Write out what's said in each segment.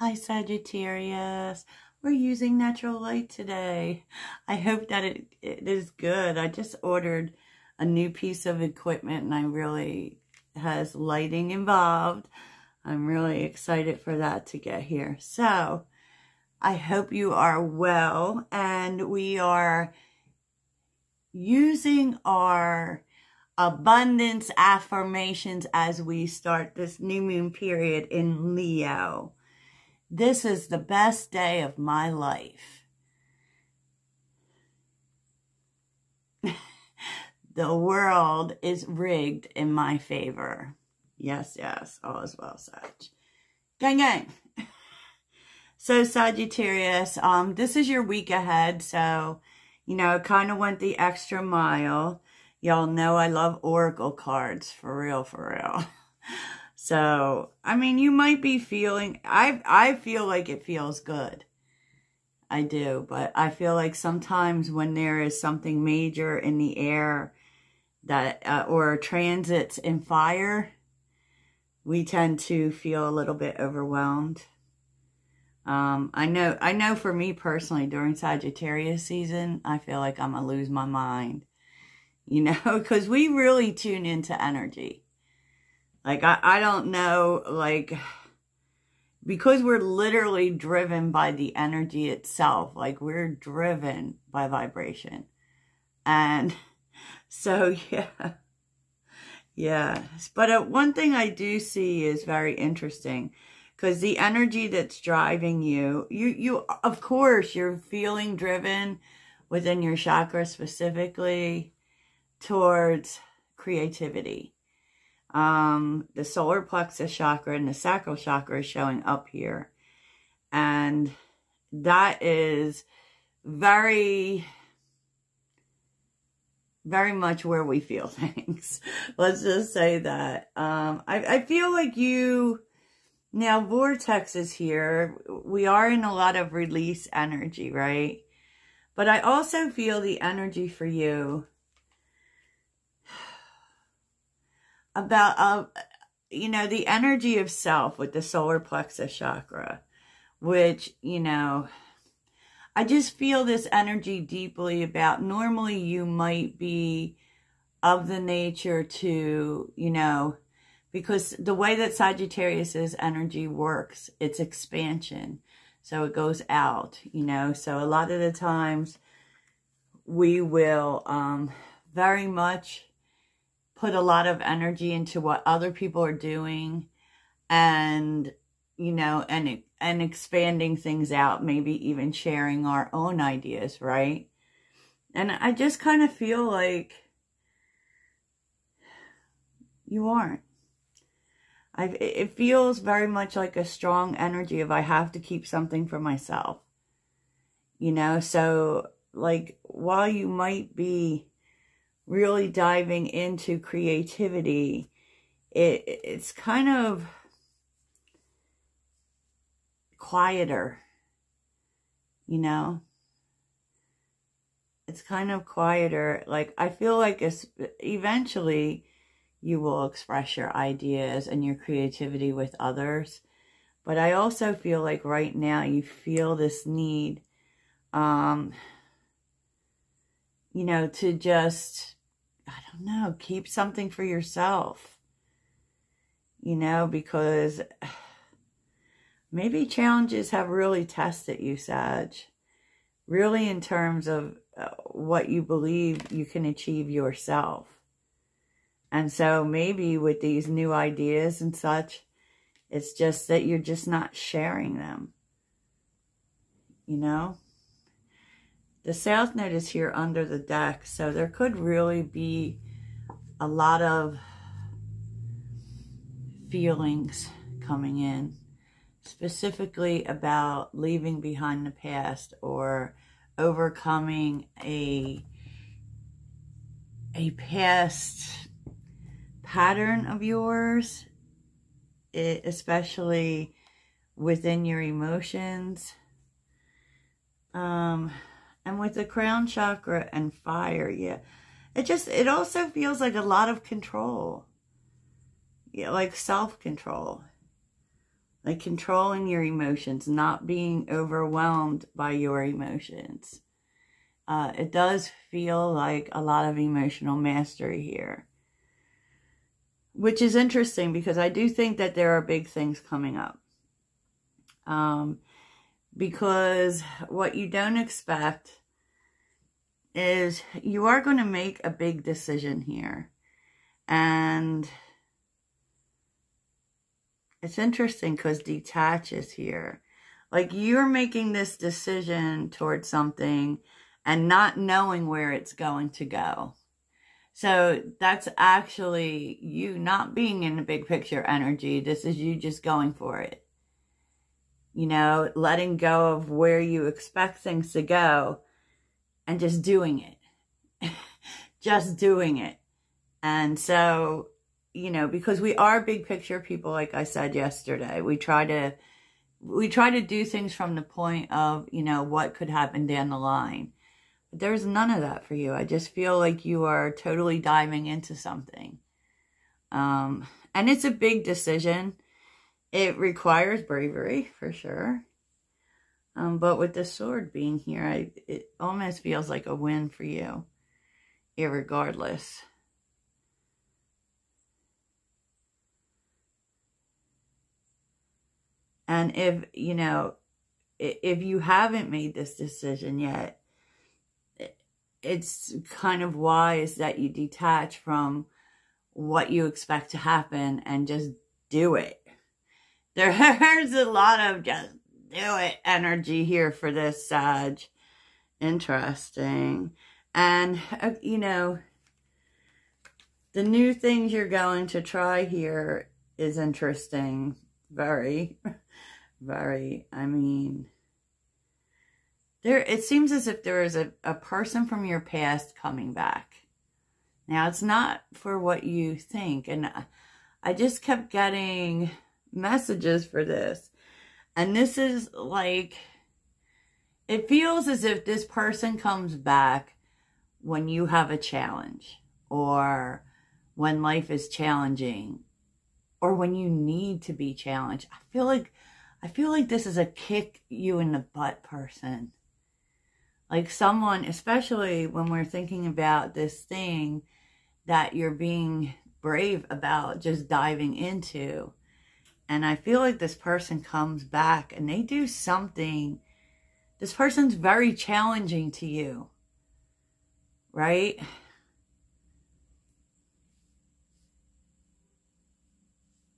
Hi Sagittarius, we're using natural light today. I hope that it is good. I just ordered a new piece of equipment and I really has lighting involved. I'm really excited for that to get here. So I hope you are well, and we are using our abundance affirmations as we start this new moon period in Leo. This is the best day of my life. The world is rigged in my favor. Yes, yes, all is well, Sag. Gang, gang. So Sagittarius, this is your week ahead. So, I kind of went the extra mile. Y'all know I love oracle cards, for real, for real. So, I mean, you might be feeling, I feel like it feels good. I do, but I feel like sometimes when there is something major in the air that, or transits in fire, we tend to feel a little bit overwhelmed. I know for me personally, during Sagittarius season, I feel like I'm going to lose my mind, because we really tune into energy. Like, I don't know, like, because we're literally driven by the energy itself. Like, we're driven by vibration. And so, yeah. But one thing I do see is very interesting, because the energy that's driving you, of course, you're feeling driven within your chakra specifically towards creativity. The solar plexus chakra and the sacral chakra is showing up here. And that is very, very much where we feel things. Let's just say that. I feel like now Vortex is here. We are in a lot of release energy, right? But I also feel the energy for you about, the energy of self with the solar plexus chakra, which, I just feel this energy deeply about, normally you might be of the nature to, because the way that Sagittarius's energy works, it's expansion. So it goes out, so a lot of the times we will very much put a lot of energy into what other people are doing and, and expanding things out, maybe even sharing our own ideas, right? And I just kind of feel like you aren't. It feels very much like a strong energy of I have to keep something for myself, so like while you might be really diving into creativity, it's kind of quieter, it's kind of quieter. Like, I feel like eventually you will express your ideas and your creativity with others, but I also feel like right now you feel this need, to just, I don't know, keep something for yourself, because maybe challenges have really tested you, Sag, really in terms of what you believe you can achieve yourself. And so maybe with these new ideas and such, it's just that you're just not sharing them, The South Node is here under the deck, so there could really be a lot of feelings coming in, specifically about leaving behind the past or overcoming a past pattern of yours, especially within your emotions. And with the crown chakra and fire, yeah, it also feels like a lot of control. Yeah, like self-control. Like controlling your emotions, not being overwhelmed by your emotions. It does feel like a lot of emotional mastery here. Which is interesting because I do think that there are big things coming up. Because what you don't expect is you are going to make a big decision here. And it's interesting because detach is here. Like you're making this decision towards something and not knowing where it's going to go. So that's actually you not being in the big picture energy. This is you just going for it. You know, letting go of where you expect things to go and just doing it. Just doing it. And so, you know, because we are big picture people, like I said yesterday, we try to do things from the point of, you know, what could happen down the line. But there's none of that for you. I just feel like you are totally diving into something. And it's a big decision. It requires bravery, for sure. But with the sword being here, it almost feels like a win for you, irregardless. And if, you know, if you haven't made this decision yet, it's kind of wise that you detach from what you expect to happen and just do it. There's a lot of just do it energy here for this, Sag. Interesting. And, you know, the new things you're going to try here is interesting. Very, very. I mean, it seems as if there is a person from your past coming back. Now, it's not for what you think. And I just kept getting messages for this. And this is like, it feels as if this person comes back when you have a challenge or when life is challenging or when you need to be challenged. I feel like this is a kick you in the butt person. Like someone, especially when we're thinking about this thing that you're being brave about just diving into. And I feel like this person comes back and they do something. This person's very challenging to you, right?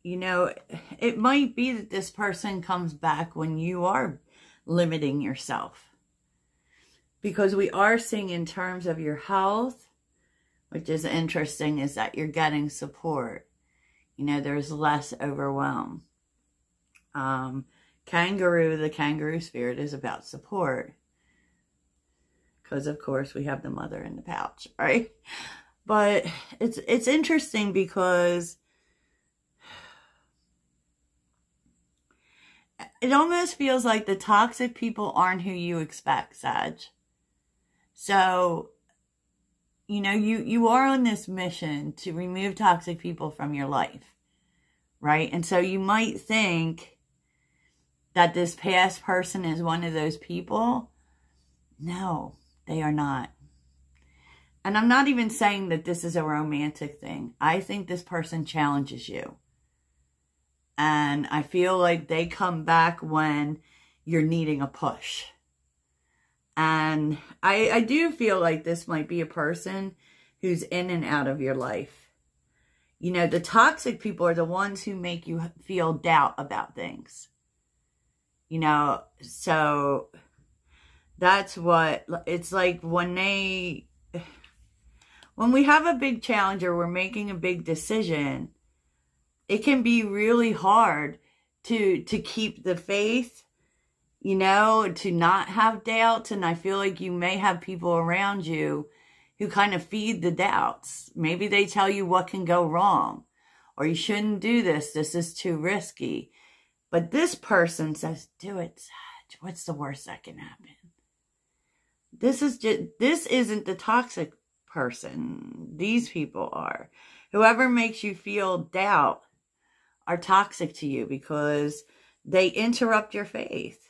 You know, it might be that this person comes back when you are limiting yourself. Because we are seeing in terms of your health, which is interesting, is that you're getting support. You know, there's less overwhelm. Kangaroo, the kangaroo spirit is about support. Because, of course, we have the mother in the pouch, right? But it's interesting because it almost feels like the toxic people aren't who you expect, Sag. So, you know, you are on this mission to remove toxic people from your life, right? And so you might think that this past person is one of those people. No, they are not. And I'm not even saying that this is a romantic thing. I think this person challenges you. And I feel like they come back when you're needing a push. And I do feel like this might be a person who's in and out of your life. You know, the toxic people are the ones who make you feel doubt about things. You know, so that's what, it's like when we have a big challenge or we're making a big decision, it can be really hard to keep the faith, you know, to not have doubts. And I feel like you may have people around you who kind of feed the doubts. Maybe they tell you what can go wrong, or you shouldn't do this. This is too risky. But this person says, do it, Sag. What's the worst that can happen? This isn't the toxic person. These people are. Whoever makes you feel doubt are toxic to you because they interrupt your faith.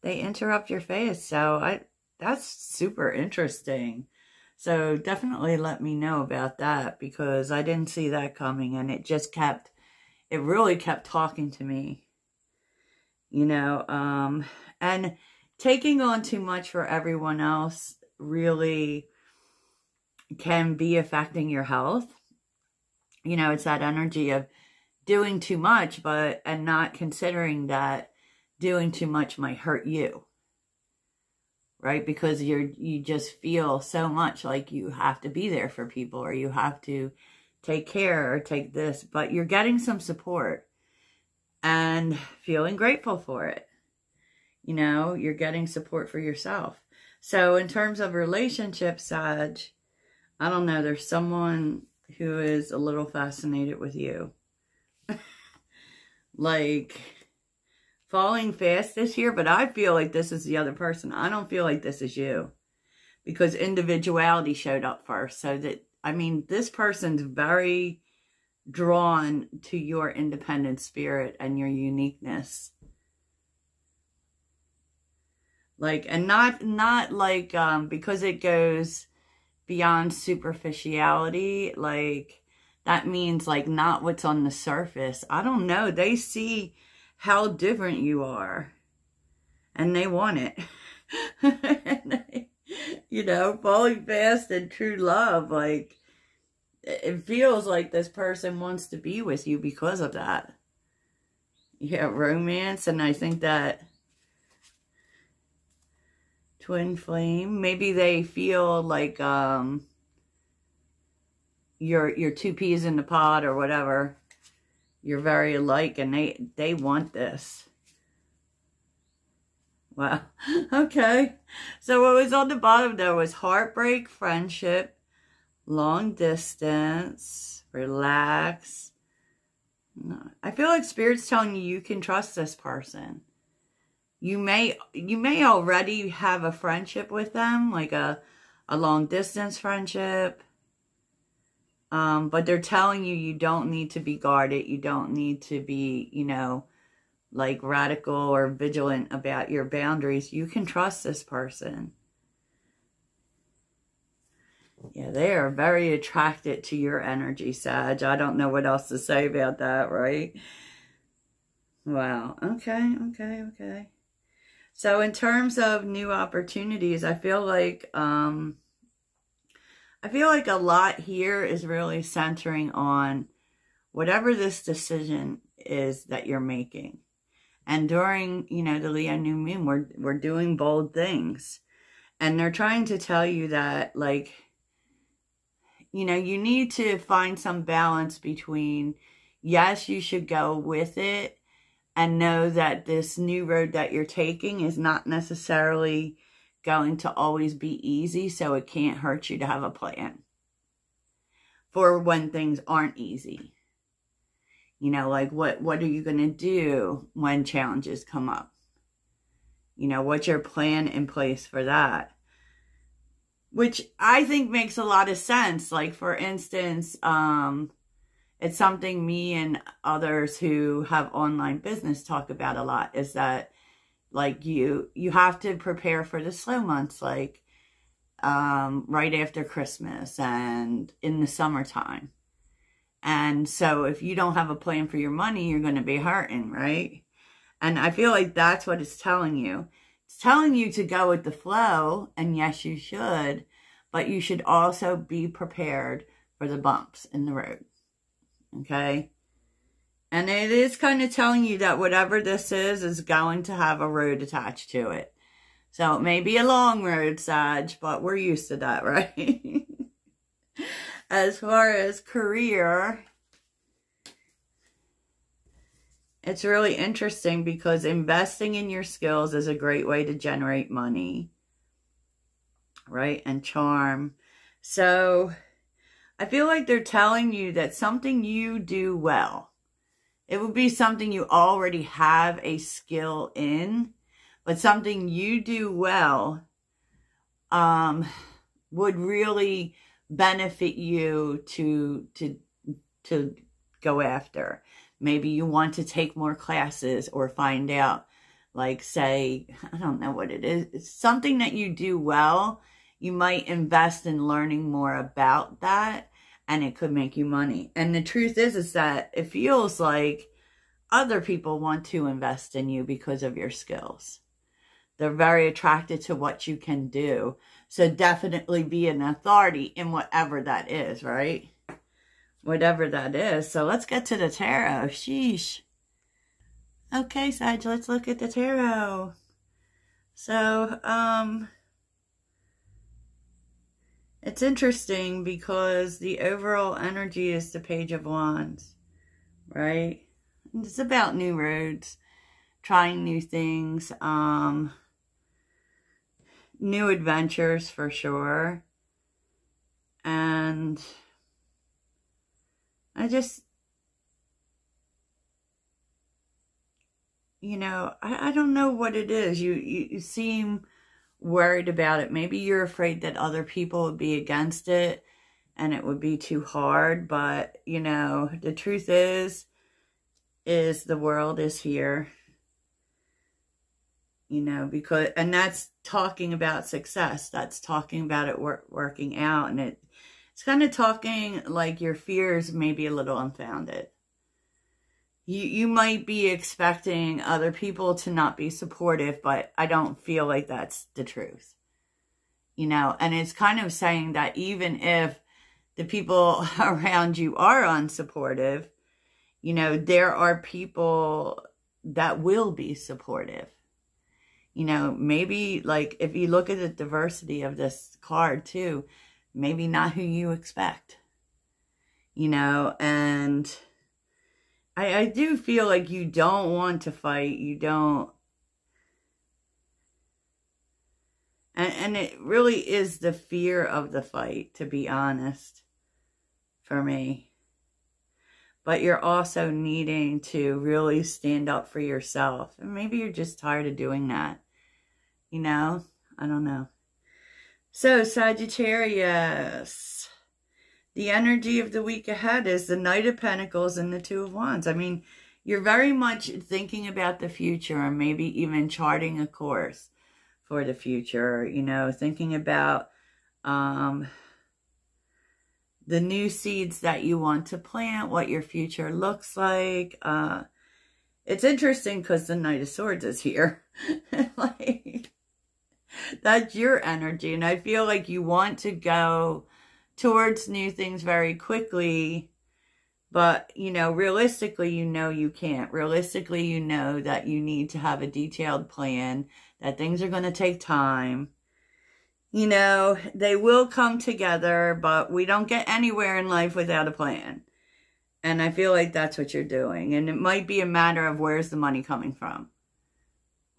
They interrupt your faith. So that's super interesting. So definitely let me know about that, because I didn't see that coming, and it really kept talking to me, you know, and taking on too much for everyone else really can be affecting your health. You know, it's that energy of doing too much, and not considering that doing too much might hurt you. Right? Because you just feel so much like you have to be there for people, or you have to take care or take this, but you're getting some support and feeling grateful for it. You know, you're getting support for yourself. So in terms of relationships, Sag, I don't know, there's someone who is a little fascinated with you. Like, falling fast this year, but I feel like this is the other person. I don't feel like this is you, because individuality showed up first. So that, I mean, this person's very drawn to your independent spirit and your uniqueness. Like, and not like, because it goes beyond superficiality, like, that means like not what's on the surface. I don't know. They see how different you are, and they want it. You know, falling fast in true love, like, it feels like this person wants to be with you because of that. Yeah, romance, and I think that twin flame, maybe they feel like you're two peas in the pod or whatever. You're very alike, and they want this. Wow. Okay. So what was on the bottom there was heartbreak, friendship, long distance, relax. I feel like Spirit's telling you can trust this person. You may already have a friendship with them, like a long distance friendship. But they're telling you you don't need to be guarded. You don't need to be, you know, like radical or vigilant about your boundaries. You can trust this person. Yeah, they are very attracted to your energy, Sag. I don't know what else to say about that, right? Wow. Okay. So in terms of new opportunities, I feel like a lot here is really centering on whatever this decision is that you're making. And during, you know, the Leo new moon, we're doing bold things. And they're trying to tell you that, like, you know, you need to find some balance between, yes, you should go with it, and know that this new road that you're taking is not necessarily going to always be easy, so it can't hurt you to have a plan for when things aren't easy. You know, like, what are you going to do when challenges come up? You know, what's your plan in place for that? Which I think makes a lot of sense. Like, for instance, it's something me and others who have online business talk about a lot, is that, like, you have to prepare for the slow months, like right after Christmas and in the summertime. And so if you don't have a plan for your money, you're going to be hurting, right? And I feel like that's what it's telling you. It's telling you to go with the flow, and yes, you should, but you should also be prepared for the bumps in the road, okay? And it is kind of telling you that whatever this is going to have a road attached to it. So it may be a long road, Sag, but we're used to that, right? As far as career, it's really interesting because investing in your skills is a great way to generate money, right? And charm. So I feel like they're telling you that something you do well, it would be something you already have a skill in, but something you do well would really benefit you to go after. Maybe you want to take more classes or find out, like, say, I don't know what it is. It's something that you do well. You might invest in learning more about that, and it could make you money. And the truth is that it feels like other people want to invest in you because of your skills. They're very attracted to what you can do. So definitely be an authority in whatever that is, right? Whatever that is. So let's get to the tarot. Sheesh. Okay, Sag, let's look at the tarot. So, it's interesting because the overall energy is the Page of Wands, right? It's about new roads, trying new things, new adventures for sure. And I just, you know, I don't know what it is. You seem worried about it. Maybe you're afraid that other people would be against it and it would be too hard. But, you know, the truth is the world is here. You know, because, and that's talking about success. That's talking about it working out. And it's kind of talking like your fears may be a little unfounded. You might be expecting other people to not be supportive, but I don't feel like that's the truth. You know, and it's kind of saying that even if the people around you are unsupportive, you know, there are people that will be supportive. You know, maybe like if you look at the diversity of this card too, maybe not who you expect. You know, and I do feel like you don't want to fight. You don't. And it really is the fear of the fight, to be honest, for me. But you're also needing to really stand up for yourself. And maybe you're just tired of doing that. You know? I don't know. So, Sagittarius. The energy of the week ahead is the Knight of Pentacles and the Two of Wands. I mean, you're very much thinking about the future and maybe even charting a course for the future. You know, thinking about the new seeds that you want to plant, what your future looks like. It's interesting because the Knight of Swords is here. Like, that's your energy. And I feel like you want to go towards new things very quickly, but, you know, realistically, you know you can't. Realistically, you know that you need to have a detailed plan, that things are going to take time. You know, they will come together, but we don't get anywhere in life without a plan. And I feel like that's what you're doing. And it might be a matter of where's the money coming from,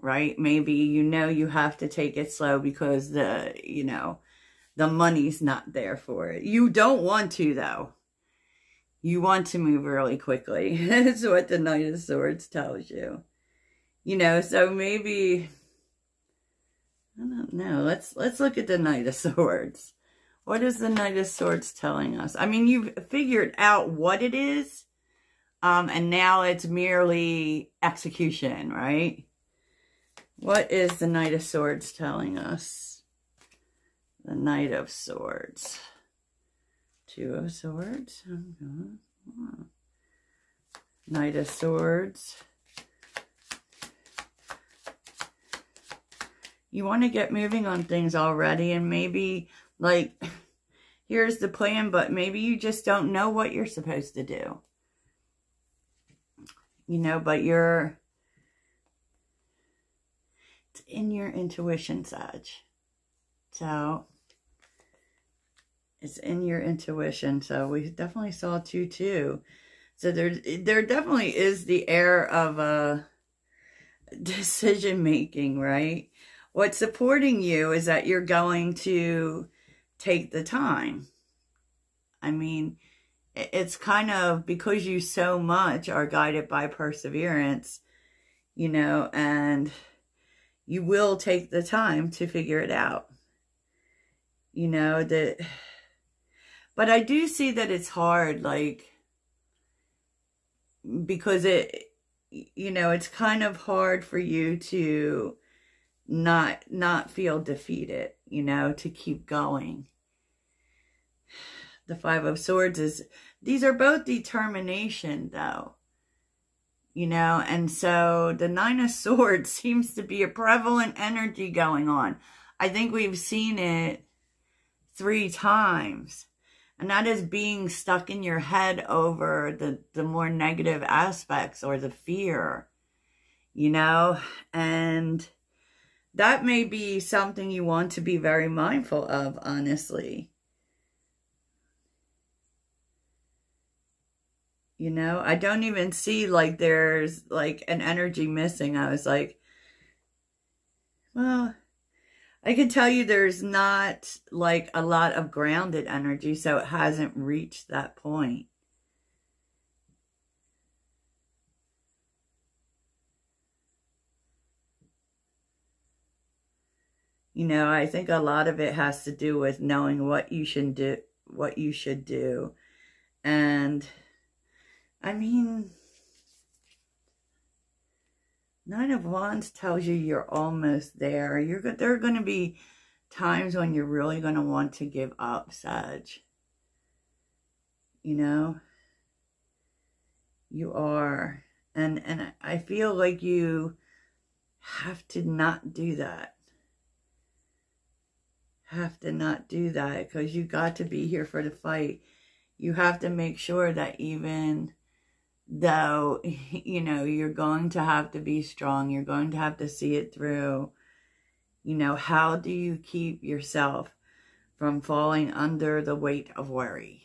right? Maybe, you know, you have to take it slow because the money's not there for it. You don't want to, though. You want to move really quickly. That's what the Knight of Swords tells you. You know, so maybe, I don't know. Let's look at the Knight of Swords. What is the Knight of Swords telling us? I mean, you've figured out what it is, and now it's merely execution, right? What is the Knight of Swords telling us? The Knight of Swords. Two of Swords. Knight of Swords. You want to get moving on things already, and maybe, like, here's the plan, but maybe you just don't know what you're supposed to do. You know, but it's in your intuition, Sag. So, it's in your intuition. So, we definitely saw 2-2. So, there definitely is the air of decision making, right? What's supporting you is that you're going to take the time. I mean, it's kind of because you so much are guided by perseverance, you know, and you will take the time to figure it out. You know, but I do see that it's hard, like, because it's kind of hard for you to not feel defeated, to keep going. The Five of Swords these are both determination though, and so the Nine of Swords seems to be a prevalent energy going on. I think we've seen it 3 times. And that is being stuck in your head over the more negative aspects or the fear, and that may be something you want to be very mindful of, honestly. I don't even see like there's like an energy missing. I was like, well, I can tell you there's not like a lot of grounded energy, so it hasn't reached that point. I think a lot of it has to do with knowing what you should do. And I mean, Nine of Wands tells you you're almost there. There are going to be times when you're really going to want to give up, Sag. You are. And I feel like you have to not do that. Have to not do that, because you got to be here for the fight. You have to make sure that even though, you're going to have to be strong, you're going to have to see it through, how do you keep yourself from falling under the weight of worry?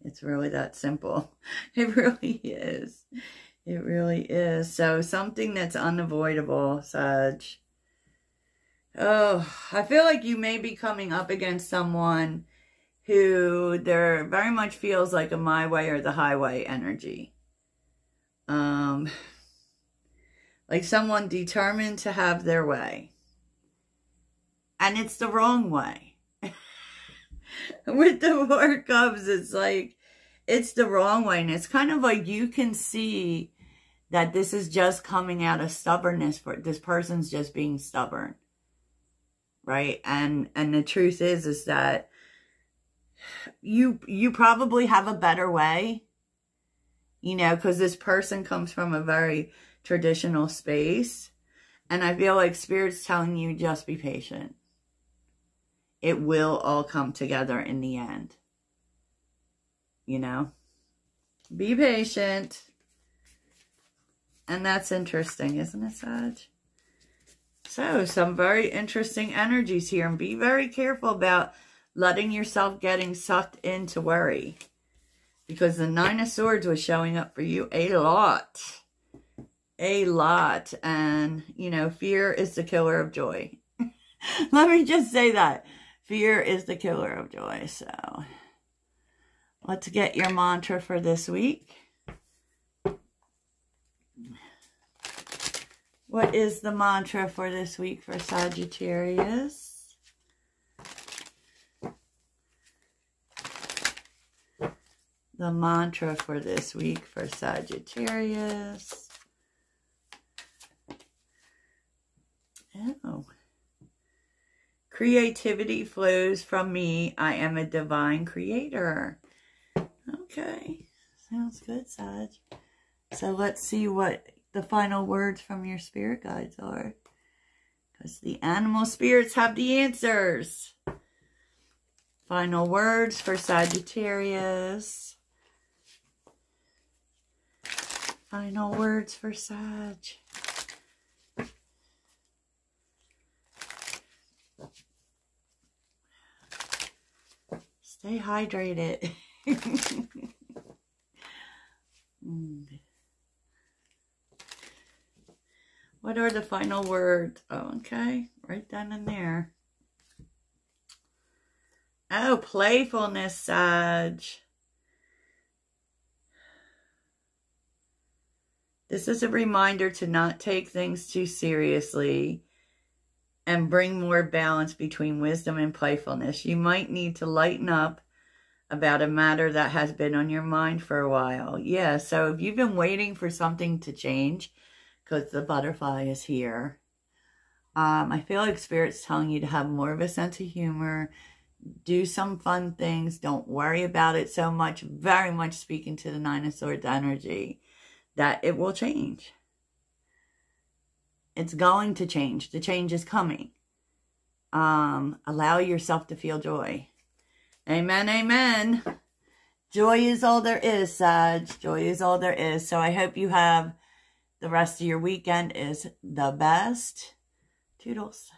It's really that simple. It really is. It really is. So something that's unavoidable, Sag. Oh, I feel like you may be coming up against someone who there very much feels like a my way or the highway energy. Like someone determined to have their way. And it's the wrong way. With the Four of Cups, it's like, it's the wrong way. And it's kind of like you can see that this is just coming out of stubbornness. For this person's just being stubborn. Right? And the truth is that you probably have a better way, because this person comes from a very traditional space. And I feel like Spirit's telling you just be patient. It will all come together in the end. Be patient. And that's interesting, isn't it, Sag? So, some very interesting energies here. And be very careful about letting yourself getting sucked into worry. Because the Nine of Swords was showing up for you a lot. A lot. And, fear is the killer of joy. Let me just say that. Fear is the killer of joy. So, let's get your mantra for this week. What is the mantra for this week for Sagittarius? The mantra for this week for Sagittarius. Oh. Creativity flows from me. I am a divine creator. Okay. Sounds good, Sag. So let's see what the final words from your spirit guides are. Because the animal spirits have the answers. Final words for Sagittarius. Final words for Sag. Stay hydrated. What are the final words? Oh, okay. Right down in there. Oh, playfulness, Sag. This is a reminder to not take things too seriously and bring more balance between wisdom and playfulness. You might need to lighten up about a matter that has been on your mind for a while. Yeah, so if you've been waiting for something to change, because the butterfly is here, I feel like Spirit's telling you to have more of a sense of humor, do some fun things, don't worry about it so much, very much speaking to the Nine of Swords energy, that it will change. It's going to change. The change is coming. Allow yourself to feel joy. Amen, amen. Joy is all there is, Sag. Joy is all there is. So I hope you have the rest of your weekend is the best. Toodles.